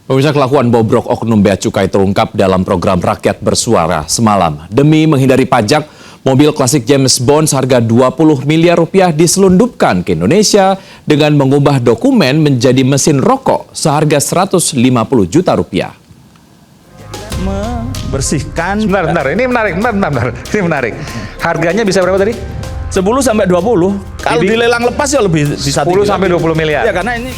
Pemirsa, kelakuan bobrok oknum bea cukai terungkap dalam program Rakyat Bersuara semalam. Demi menghindari pajak, mobil klasik James Bond seharga 20 miliar rupiah diselundupkan ke Indonesia dengan mengubah dokumen menjadi mesin rokok seharga 150 juta rupiah. Membersihkan. Bentar. Ini menarik. Harganya bisa berapa tadi? 10 sampai 20. Kalau dilelang lepas ya lebih bisa 10 sampai 20 miliar. Ya, karena ini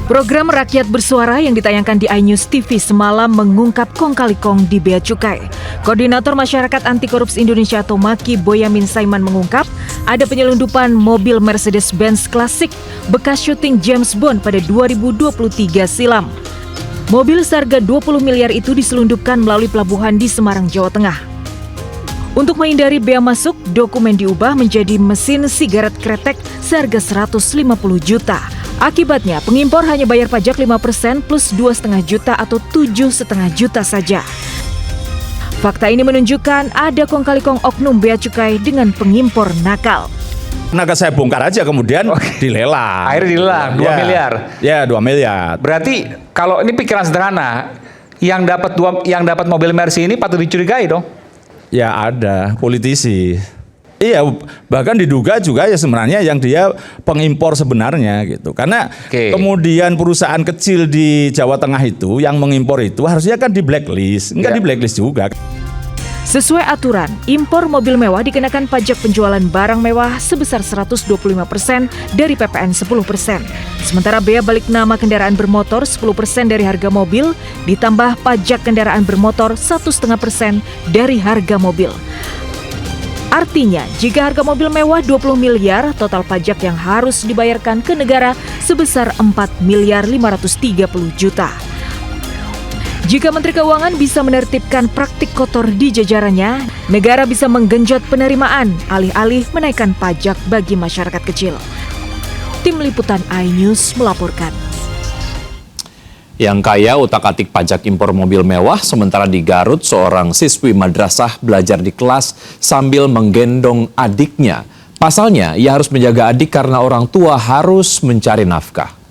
Program Rakyat Bersuara yang ditayangkan di iNews TV semalam mengungkap kong kali kong di Bea Cukai. Koordinator Masyarakat Anti Korupsi Indonesia atau MAKI Boyamin Saiman mengungkap ada penyelundupan mobil Mercedes-Benz klasik bekas syuting James Bond pada 2023 silam. Mobil seharga 20 miliar itu diselundupkan melalui pelabuhan di Semarang, Jawa Tengah. Untuk menghindari bea masuk, dokumen diubah menjadi mesin sigaret kretek seharga 150 juta. Akibatnya, pengimpor hanya bayar pajak 5% plus 2,5 juta atau 7,5 juta saja. Fakta ini menunjukkan ada kong kali kong oknum bea cukai dengan pengimpor nakal. naga saya bongkar aja kemudian dilelang. Akhirnya dilelang 2 miliar. Ya, 2 miliar. Berarti kalau ini pikiran sederhana, yang dapat mobil Mercy ini patut dicurigai dong. Ya ada politisi. Iya, bahkan diduga juga ya sebenarnya yang dia pengimpor sebenarnya gitu. Karena kemudian perusahaan kecil di Jawa Tengah itu yang mengimpor itu harusnya kan di blacklist. Enggak di blacklist juga. Sesuai aturan, impor mobil mewah dikenakan pajak penjualan barang mewah sebesar 125% dari PPN 10%. Sementara bea balik nama kendaraan bermotor 10% dari harga mobil, ditambah pajak kendaraan bermotor 1,5% dari harga mobil. Artinya, jika harga mobil mewah 20 miliar, total pajak yang harus dibayarkan ke negara sebesar 4 miliar 530 juta. Jika Menteri Keuangan bisa menertibkan praktik kotor di jajarannya, negara bisa menggenjot penerimaan, alih-alih menaikkan pajak bagi masyarakat kecil. Tim Liputan iNews melaporkan. Yang kaya utak-atik pajak impor mobil mewah, sementara di Garut seorang siswi madrasah belajar di kelas sambil menggendong adiknya. Pasalnya, ia harus menjaga adik karena orang tua harus mencari nafkah.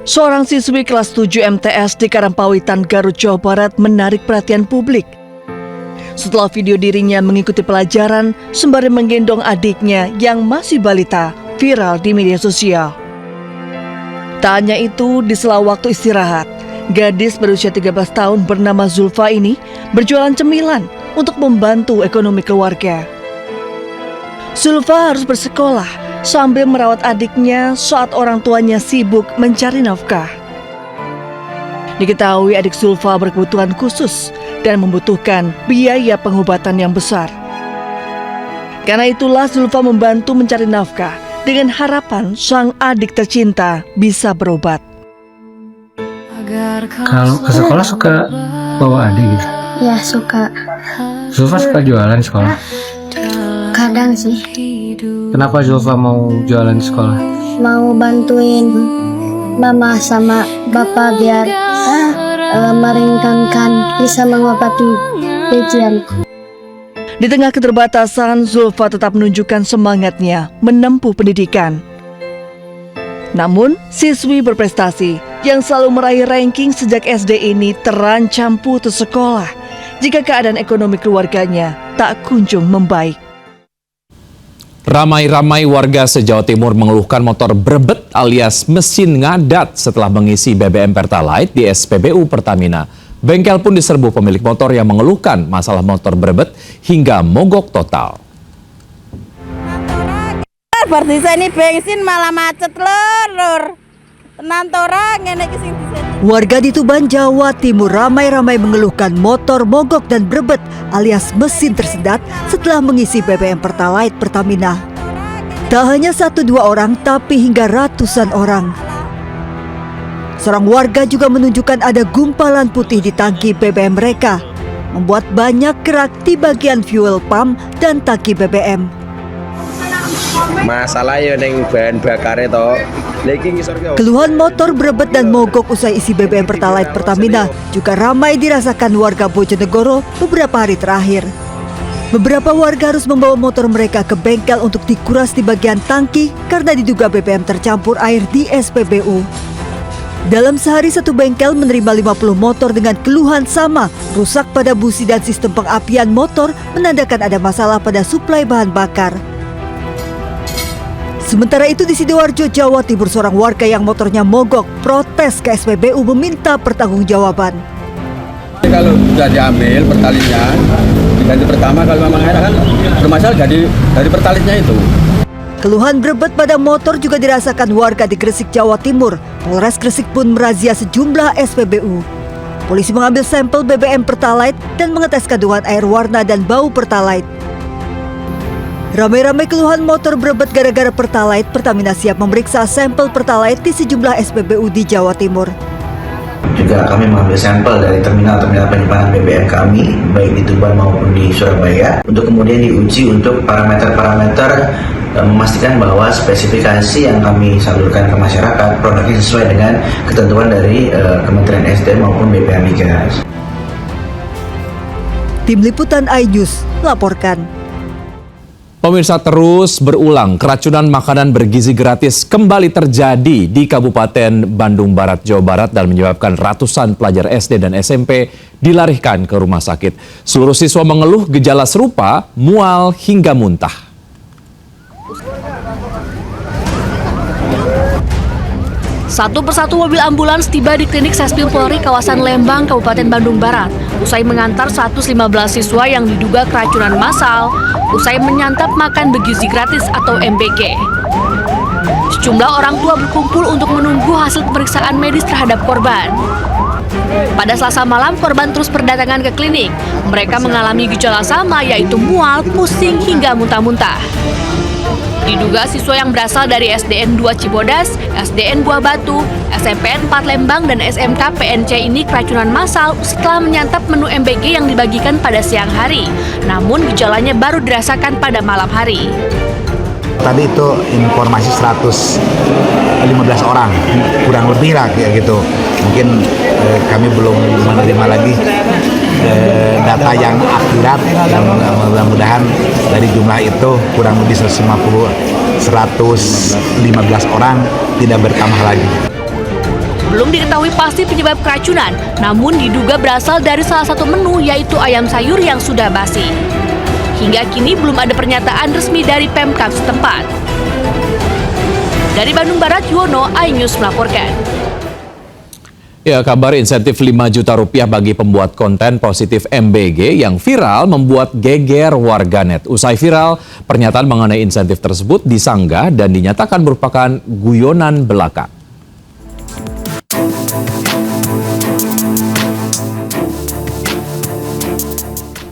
Seorang siswi kelas 7 MTS di Karampawitan, Garut, Jawa Barat menarik perhatian publik. Setelah video dirinya mengikuti pelajaran sembari menggendong adiknya yang masih balita viral di media sosial. Tak hanya itu, di sela waktu istirahat, gadis berusia 13 tahun bernama Zulfa ini berjualan cemilan untuk membantu ekonomi keluarga. Zulfa harus bersekolah sambil merawat adiknya saat orang tuanya sibuk mencari nafkah. Diketahui adik Zulfa berkebutuhan khusus dan membutuhkan biaya pengobatan yang besar. Karena itulah Zulfa membantu mencari nafkah dengan harapan sang adik tercinta bisa berobat. Kalau ke sekolah suka bawa adik gitu? Ya suka. Zulfa suka jualan di sekolah? Kadang sih. Kenapa Zulfa mau jualan di sekolah? Mau bantuin mama sama bapak biar meringankan bisa mengobati ujian. Di tengah keterbatasan, Zulfa tetap menunjukkan semangatnya menempuh pendidikan. Namun, siswi berprestasi yang selalu meraih ranking sejak SD ini terancam putus sekolah jika keadaan ekonomi keluarganya tak kunjung membaik. Ramai-ramai warga se-Jawa Timur mengeluhkan motor berebet alias mesin ngadat setelah mengisi BBM Pertalite di SPBU Pertamina. Bengkel pun diserbu pemilik motor yang mengeluhkan masalah motor berebet hingga mogok total. Partisa ini bensin malah macet lur. Tenantora ngene iki sing disini. Warga di Tuban, Jawa Timur ramai-ramai mengeluhkan motor mogok dan berebet alias mesin tersendat setelah mengisi BBM Pertalite Pertamina. Tak hanya 1-2 orang, tapi hingga ratusan orang. Seorang warga juga menunjukkan ada gumpalan putih di tangki BBM mereka, membuat banyak kerak di bagian fuel pump dan tangki BBM. Masalahnya neng bahan bakar itu. Keluhan motor berebet dan mogok usai isi BBM Pertalite Pertamina juga ramai dirasakan warga Bojonegoro beberapa hari terakhir. Beberapa warga harus membawa motor mereka ke bengkel untuk dikuras di bagian tangki karena diduga BBM tercampur air di SPBU. Dalam sehari satu bengkel menerima 50 motor dengan keluhan sama, rusak pada busi dan sistem pengapian motor menandakan ada masalah pada suplai bahan bakar. Sementara itu di Sidoarjo, Jawa Timur, seorang warga yang motornya mogok protes ke SPBU meminta pertanggungjawaban. Kalau sudah diambil pertalitnya, diganti pertama kalau memang air kan bermasalah dari pertalitnya itu. Keluhan berebut pada motor juga dirasakan warga di Gresik, Jawa Timur. Polres Gresik pun merazia sejumlah SPBU. Polisi mengambil sampel BBM Pertalite dan mengetes kandungan air warna dan bau Pertalite. Ramai-ramai keluhan motor berebut gara-gara Pertalite, Pertamina siap memeriksa sampel Pertalite di sejumlah SPBU di Jawa Timur. Juga kami mengambil sampel dari terminal-terminal penyimpanan BBM kami, baik di Tuban maupun di Surabaya, untuk kemudian diuji untuk parameter-parameter memastikan bahwa spesifikasi yang kami salurkan ke masyarakat produknya sesuai dengan ketentuan dari Kementerian SDM maupun BPH Migas. Tim Liputan iNews laporkan. Pemirsa, terus berulang, keracunan makanan bergizi gratis kembali terjadi di Kabupaten Bandung Barat, Jawa Barat dan menyebabkan ratusan pelajar SD dan SMP dilarikan ke rumah sakit. Seluruh siswa mengeluh gejala serupa, mual hingga muntah. Satu persatu mobil ambulans tiba di klinik Sespil Polri kawasan Lembang, Kabupaten Bandung Barat. Usai mengantar 115 siswa yang diduga keracunan massal, usai menyantap makan bergizi gratis atau MBG. Sejumlah orang tua berkumpul untuk menunggu hasil pemeriksaan medis terhadap korban. Pada Selasa malam, korban terus berdatangan ke klinik. Mereka mengalami gejala sama, yaitu mual, pusing, hingga muntah-muntah. Diduga siswa yang berasal dari SDN 2 Cibodas, SDN Buah Batu, SMPN 4 Lembang, dan SMK PNC ini keracunan massal setelah menyantap menu MBG yang dibagikan pada siang hari. Namun gejalanya baru dirasakan pada malam hari. Tadi itu informasi 115 orang, kurang lebih lah kayak gitu. Mungkin kami belum menerima lagi data yang akurat, dan mudah-mudahan dari jumlah itu kurang lebih 115 orang tidak bertambah lagi. Belum diketahui pasti penyebab keracunan, namun diduga berasal dari salah satu menu, yaitu ayam sayur yang sudah basi. Hingga kini belum ada pernyataan resmi dari Pemkab setempat. Dari Bandung Barat, Yuwono, iNews melaporkan. Ya, kabar insentif 5 juta rupiah bagi pembuat konten positif MBG yang viral membuat geger warganet. Usai viral, pernyataan mengenai insentif tersebut disanggah dan dinyatakan merupakan guyonan belaka.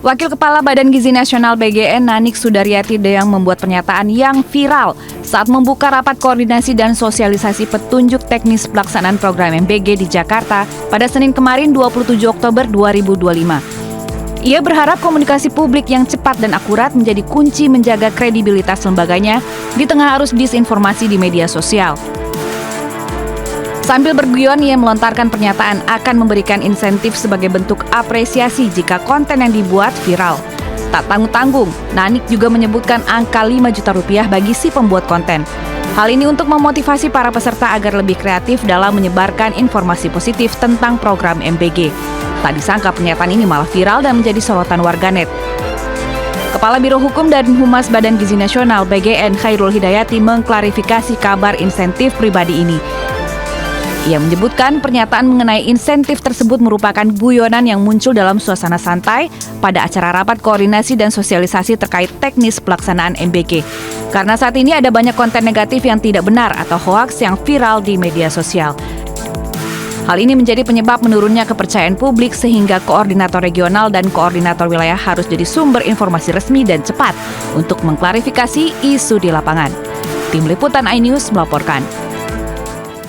Wakil Kepala Badan Gizi Nasional BGN Nanik Sudaryati yang membuat pernyataan yang viral saat membuka rapat koordinasi dan sosialisasi petunjuk teknis pelaksanaan program MBG di Jakarta pada Senin kemarin 27 Oktober 2025. Ia berharap komunikasi publik yang cepat dan akurat menjadi kunci menjaga kredibilitas lembaganya di tengah arus disinformasi di media sosial. Sambil berguyon, ia melontarkan pernyataan akan memberikan insentif sebagai bentuk apresiasi jika konten yang dibuat viral. Tak tanggung-tanggung, Nanik juga menyebutkan angka 5 juta rupiah bagi si pembuat konten. Hal ini untuk memotivasi para peserta agar lebih kreatif dalam menyebarkan informasi positif tentang program MBG. Tak disangka pernyataan ini malah viral dan menjadi sorotan warganet. Kepala Biro Hukum dan Humas Badan Gizi Nasional BGN Khairul Hidayati mengklarifikasi kabar insentif pribadi ini. Ia menyebutkan pernyataan mengenai insentif tersebut merupakan guyonan yang muncul dalam suasana santai pada acara rapat koordinasi dan sosialisasi terkait teknis pelaksanaan MBG. Karena saat ini ada banyak konten negatif yang tidak benar atau hoaks yang viral di media sosial. Hal ini menjadi penyebab menurunnya kepercayaan publik sehingga koordinator regional dan koordinator wilayah harus jadi sumber informasi resmi dan cepat untuk mengklarifikasi isu di lapangan. Tim Liputan iNews melaporkan.